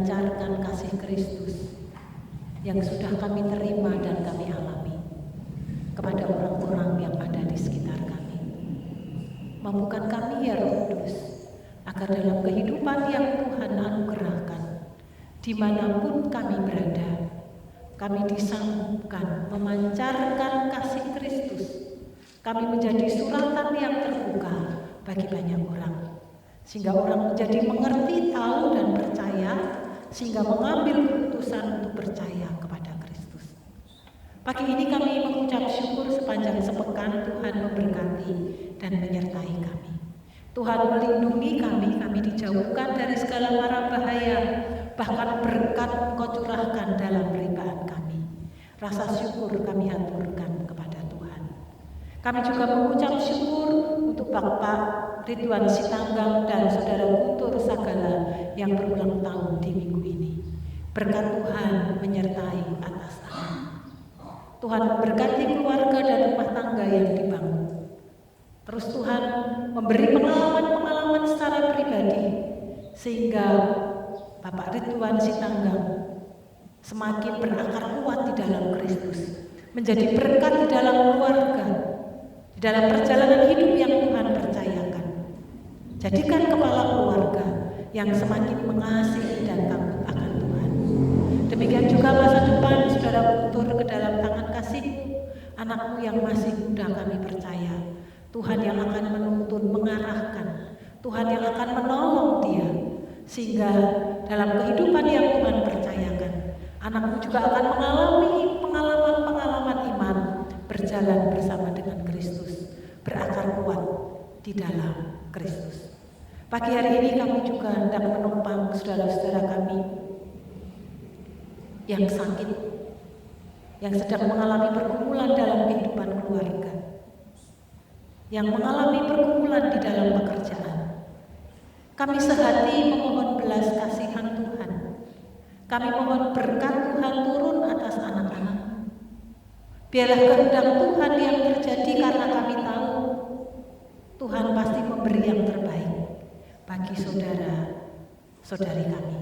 C: memancarkan kasih Kristus yang sudah kami terima dan kami alami kepada orang-orang yang ada di sekitar kami. Mampukan kami ya Roh Kudus, agar dalam kehidupan yang Tuhan anugerahkan, dimanapun kami berada, kami disanggupkan memancarkan kasih Kristus. Kami menjadi suratan yang terbuka bagi banyak orang, sehingga orang menjadi mengerti, tahu, dan percaya, sehingga mengambil keputusan untuk percaya kepada Kristus. Pagi ini kami mengucap syukur sepanjang sepekan Tuhan memberkati dan menyertai kami. Tuhan melindungi kami, kami dijauhkan dari segala mara bahaya, bahkan berkat Engkau curahkan dalam peribaan kami. Rasa syukur kami haturkan kepada Tuhan. Kami juga mengucap syukur untuk Bapak Ridwan Sitanggang dan Saudara Guntur Sagala yang berulang tahun di minggu ini. Berkat Tuhan menyertai atas anak. Tuhan memberkati keluarga dan rumah tangga yang dibangun. Terus Tuhan memberi pengalaman-pengalaman secara pribadi, sehingga Bapak Ridwan Sitanggang semakin berakar kuat di dalam Kristus, menjadi berkat di dalam keluarga, di dalam perjalanan hidup yang Tuhan percayakan. Jadikan kepala keluarga yang semakin mengasihi dan takut akan Tuhan. Demikian juga masa depan Saudara Guntur ke dalam tangan kasih-Mu, anakmu yang masih muda kami percaya. Tuhan yang akan menuntun, mengarahkan, Tuhan yang akan menolong dia, sehingga dalam kehidupan yang Tuhan percayakan, anakmu juga akan mengalami pengalaman-pengalaman iman, berjalan bersama dengan Kristus, berakar kuat di dalam Kristus. Pagi hari ini kami juga hendak menopang saudara-saudara kami yang sakit, yang sedang mengalami pergumulan dalam kehidupan keluarga, yang mengalami pergumulan di dalam pekerjaan. Kami sehati memohon belas kasihan Tuhan. Kami mohon berkat Tuhan turun atas anak-anak. Biarlah kehendak Tuhan yang terjadi, karena kami tahu Tuhan pasti memberi yang terbaik bagi saudara-saudari kami.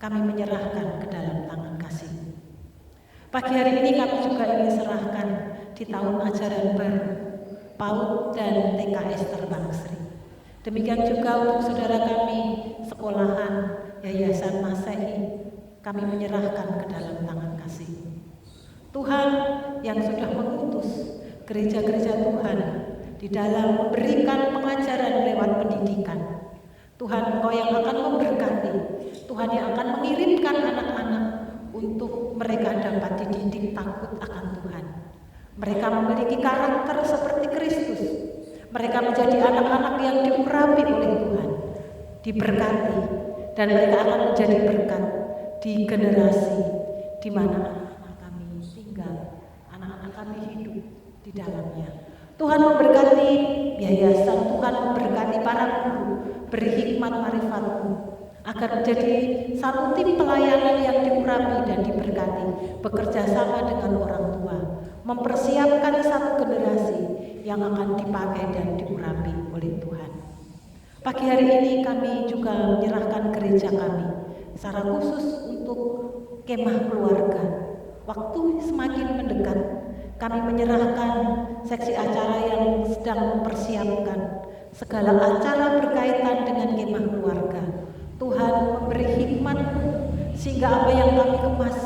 C: Kami menyerahkan ke dalam tangan kasih. Pagi hari ini kami juga ingin serahkan di tahun ajaran baru PAUD dan TKS Terbangsri. Demikian juga untuk saudara kami sekolahan Yayasan Masehi, kami menyerahkan ke dalam tangan kasih. Tuhan yang sudah mengutus gereja-gereja Tuhan di dalam memberikan pengajaran lewat pendidikan. Tuhan, Engkau yang akan memberkati, Tuhan yang akan mengirimkan anak-anak untuk mereka dapat dididik takut akan Tuhan. Mereka memiliki karakter seperti Kristus. Mereka menjadi anak-anak yang diurapi oleh Tuhan, diberkati, dan mereka akan menjadi berkat di generasi di mana anak-anak kami tinggal, anak-anak kami hidup di dalamnya. Tuhan memberkati yayasan, Tuhan memberkati para guru, beri hikmat marifat-Mu, agar menjadi satu tim pelayanan yang diurapi dan diberkati, bekerja sama dengan orang tua, mempersiapkan satu generasi yang akan dipakai dan diurapi oleh Tuhan. Pagi hari ini kami juga menyerahkan gereja kami secara khusus untuk kemah keluarga. Waktu semakin mendekat, kami menyerahkan seksi acara yang sedang mempersiapkan segala acara berkaitan dengan kemah keluarga. Tuhan memberi hikmat sehingga apa yang kami kemas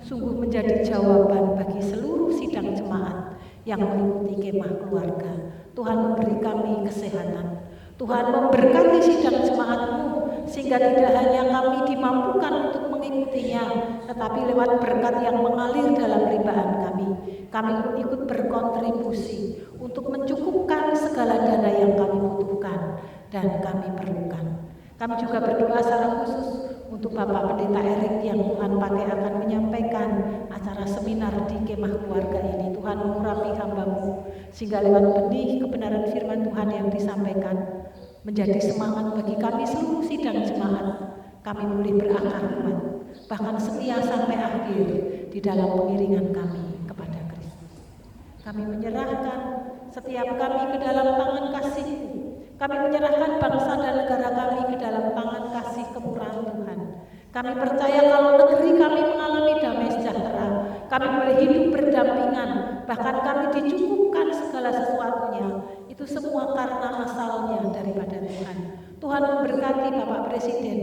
C: sungguh menjadi jawaban bagi seluruh sidang jemaat yang mengikuti kemah keluarga. Tuhan memberi kami kesehatan. Tuhan memberkati sidang jemaat-Mu sehingga tidak hanya kami dimampukan untuk mengikutinya, tetapi lewat berkat yang mengalir dalam peribaan kami pun ikut berkontribusi untuk mencukupkan segala dana yang kami butuhkan dan kami perlukan. Kami juga berdoa secara khusus untuk Bapak Pendeta Erik yang Tuhan pakai akan menyampaikan acara seminar di kemah keluarga ini. Tuhan mengurapi hamba-Mu sehingga lewat benih kebenaran firman Tuhan yang disampaikan menjadi semangat bagi kami seluruh sidang jemaat. Kami boleh berakar kuat, bahkan setia sampai akhir di dalam pengiringan kami kepada Kristus. Kami menyerahkan setiap kami ke dalam tangan kasih-Mu. Kami menyerahkan bangsa dan negara kami ke dalam tangan kasih kemurahan Tuhan. Kami percaya kalau negeri kami mengalami damai sejahtera, kami boleh hidup berdampingan, bahkan kami dicukupkan segala sesuatunya. Itu semua karena asalnya daripada Tuhan. Tuhan memberkati Bapak Presiden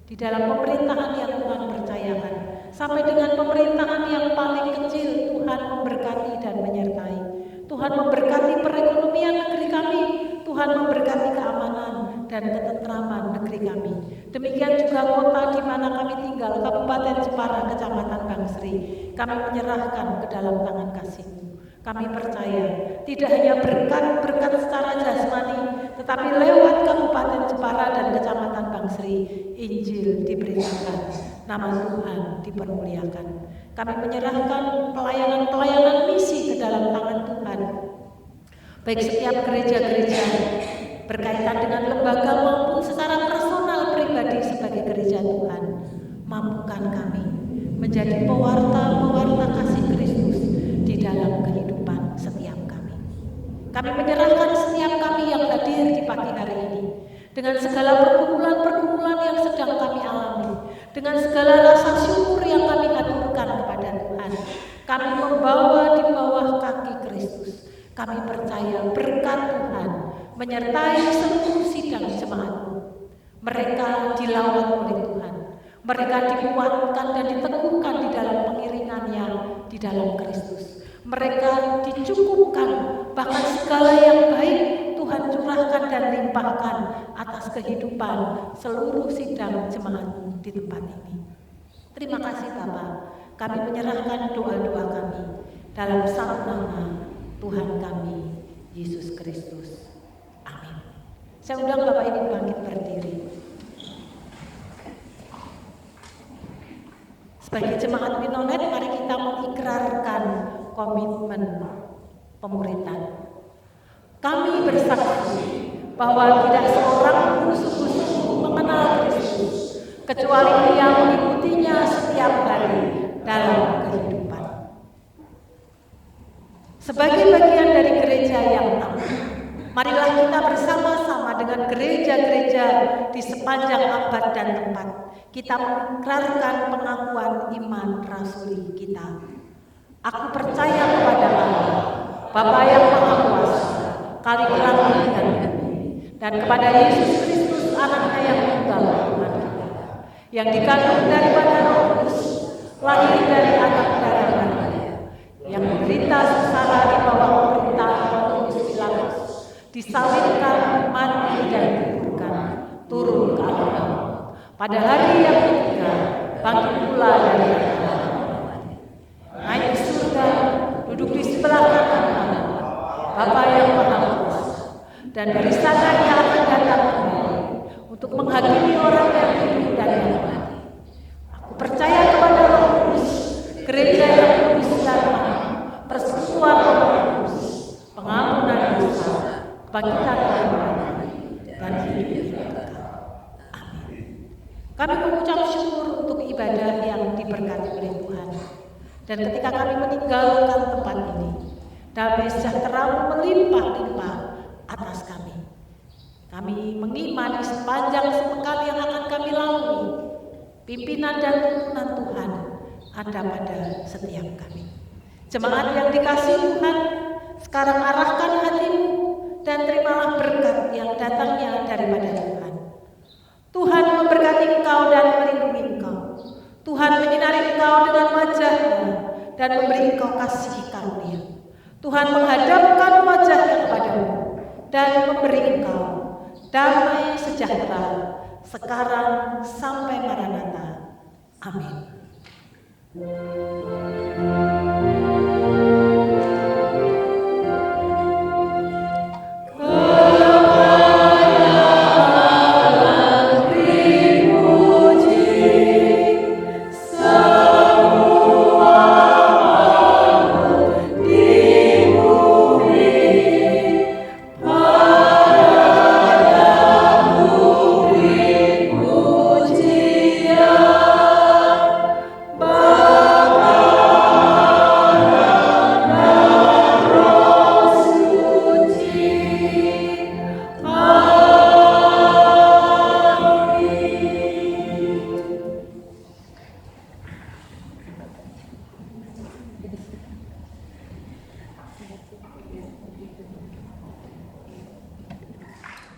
C: di dalam pemerintahan yang Tuhan percayakan. Sampai dengan pemerintahan yang paling kecil, Tuhan memberkati dan menyertai. Tuhan memberkati perekonomian negeri kami, Tuhan memberkati keamanan dan ketentraman negeri kami. Demikian juga kota di mana kami tinggal, Kabupaten Jepara, Kecamatan Bangsri, kami menyerahkan ke dalam tangan kasih-Mu. Kami percaya tidak hanya berkat-berkat secara jasmani, tetapi lewat Kabupaten Jepara dan Kecamatan Bangsri, Injil diberitakan, nama Tuhan dipermuliakan. Kami menyerahkan pelayanan-pelayanan misi ke dalam tangan Tuhan. Baik setiap gereja-gereja berkaitan dengan lembaga maupun secara personal pribadi sebagai gereja Tuhan, mampukan kami menjadi pewarta-pewarta kasih Kristus di dalam kehidupan setiap kami. Kami menyerahkan setiap kami yang hadir di pagi hari ini dengan segala pergumulan-pergumulan yang sedang kami alami, dengan segala rasa syukur yang kami aturkan kepada Tuhan. Kami membawa di bawah kaki Kristus. Kami percaya berkat Tuhan menyertai seluruh sidang jemaat-Mu. Mereka dilawat oleh Tuhan. Mereka dikuatkan dan diteguhkan di dalam pengiringannya di dalam Kristus. Mereka dicukupkan, bahkan segala yang baik Tuhan curahkan dan limpahkan atas kehidupan seluruh sidang jemaat di tempat ini. Terima kasih Bapa, kami menyerahkan doa-doa kami dalam satu nama Tuhan kami, Yesus Kristus. Amin. Saya undang Bapak Ibu bangkit berdiri. Sebagai jemaat Minonet, mari kita mengikrarkan komitmen pemuritan. Kami bersaksi bahwa tidak seorang pun sungguh-sungguh mengenal Kristus, kecuali Ia mengikutinya setiap hari dalam kehidupan. Sebagai bagian dari gereja yang aman, marilah kita bersama-sama dengan gereja-gereja di sepanjang abad dan tempat, kita mengikrarkan pengakuan iman rasuli kita. Aku percaya kepada Allah, Bapa yang Maha Kuasa, Kali langit dan bumi, dan kepada Yesus Kristus, Anaknya yang tunggal Tuhan kita, yang dikandung daripada Roh Kudus, lahir dari anak darah Maria, yang menderita sengsara di bawah pemerintahan Pontius Pilatus, disalibkan, mati dan dikuburkan, turun ke alam maut. Pada hari yang ketiga, bangkit pula dari antara mati, naik ke surga, duduk di sebelah kanan Allah, Bapa yang Maha Kuasa, dan dari sana Ia akan datang kembali untuk menghakimi orang yang hidup dan yang mati. Aku percaya kepada Roh Kudus, gereja yang kudus dan aman, persekutuan Roh Kudus, pengampunan dosa, kebangkitan dari mati, dan hidup yang kekal. Amin. Kami mengucap syukur untuk ibadah yang diberkati oleh Tuhan. Dan ketika kami meninggalkan tempat ini, damai sejahtera melimpah-limpah atas kami. Kami mengimani sepanjang sepekan yang akan kami lalui, pimpinan dan tuntunan Tuhan ada pada setiap kami. Jemaat yang dikasihi Tuhan, sekarang arahkan hatimu dan terimalah berkat yang datangnya daripada Tuhan. Tuhan memberkati engkau dan melindungi engkau. Tuhan menyinari engkau dengan wajah-Nya dan memberi engkau kasih karunia. Tuhan menghadapkan wajah-Nya kepadamu dan memberi engkau damai sejahtera sekarang sampai Maranatha. Amin.